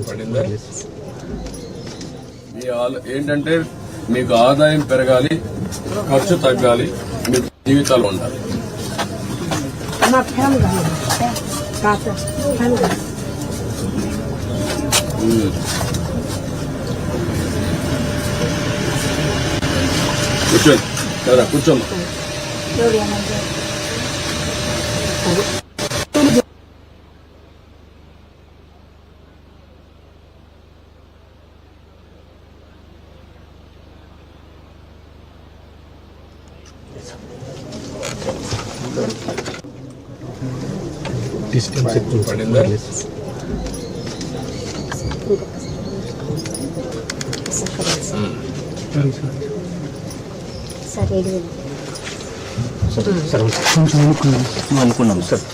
పడిందా? ఏంటంటే మీకు ఆదాయం పెరగాలి, ఖర్చు తగ్గాలి, మీకు జీవితాలు ఉండాలి. కూర్చోండి కదా, కూర్చోమ్మా. పడిందా? అనుకున్నాం సార్.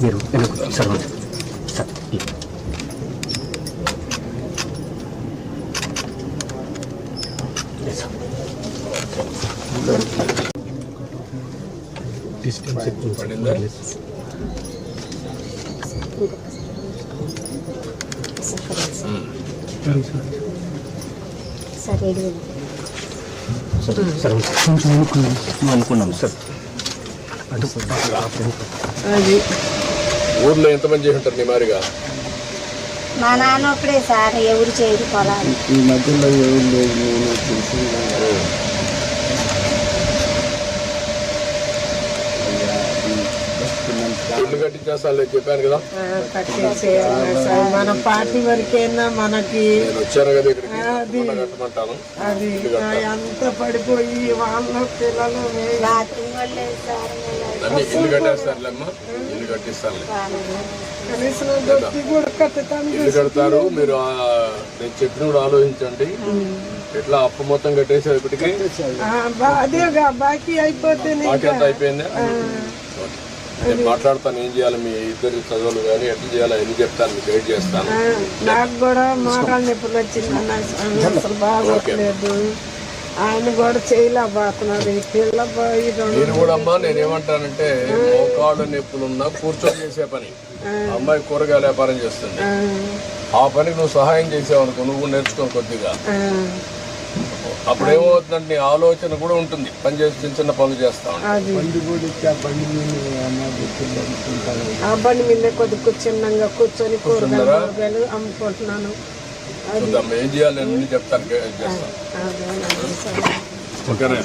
మీరు సర్వం సార్. పడిందా? అనుకున్నాం సార్. ఊర్లో ఎంతమంది చేసి ఉంటారు నీ మారిగా? మా నాన్న ఒకడే సార్, ఎవరు చేయరు పొలాలు. ఈ మధ్యలో ఎవరు లేదు, తెలిసి ఇల్లు కట్టించేస్తాను చెప్పాను కదా. మన పార్టీ వరకైనా మనకి నేను వచ్చాను కదా ఇక్కడికి, కట్టమంటాను. అది అంత పడిపోయి వాళ్ళ పిల్లలు అన్ని ఇల్లు కట్టేస్తారులేమ్మా, ఇల్లు కట్టిస్తాను. కనీసం దొరికి కూడా కట్టుతాను. ఇల్లు కడతారు మీరు. నేను చెప్పిన కూడా ఆలోచించండి. ఎట్లా అప్పు మొత్తం కట్టేసారు ఇప్పటికి? అదేగా బాకీ అయిపోతే బాకీ అంతా అయిపోయిందా? నేను మాట్లాడతాను ఏం చేయాలి, మీ ఇద్దరు చదువులు కానీ ఎట్లా చేయాలి ఎన్ని చెప్తాను, మీకు గైడ్ చేస్తాను. నాకు కూడా మోకాళ్ళ నొప్పులు వచ్చిందన్న, అసలు బాగోట్లేదు. ఆయన కూడా చేయలేకపోతున్నాడు. ఈ పిల్ల నేను కూడా అమ్మా, నేనేమంటానంటే మోకాళ్ళ నొప్పులున్నా కూర్చొని చేసే పని. అమ్మాయి కూరగాయల వ్యాపారం చేస్తుంది, ఆ పనికి నువ్వు సహాయం చేసావనుకో, నువ్వు నేర్చుకో కొద్దిగా. అప్పుడు ఏమవుతుందంటే నీ ఆలోచన కూడా ఉంటుంది, పని చేసి చిన్న చిన్న పనులు చేస్తాం. ఆ బండి మీద కొద్ది కూర్చున్నాగా కూర్చొని కూరగాయలు అమ్ముకుంటున్నాను. చూద్దాం ఏం చేయాలి అన్ని చెప్తాను, చేస్తాను. ఓకేనా?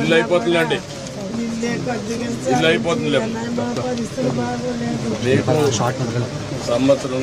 ఇల్లు అయిపోతుందండి, ఇల్లు అయిపోతుంది. సంవత్సరం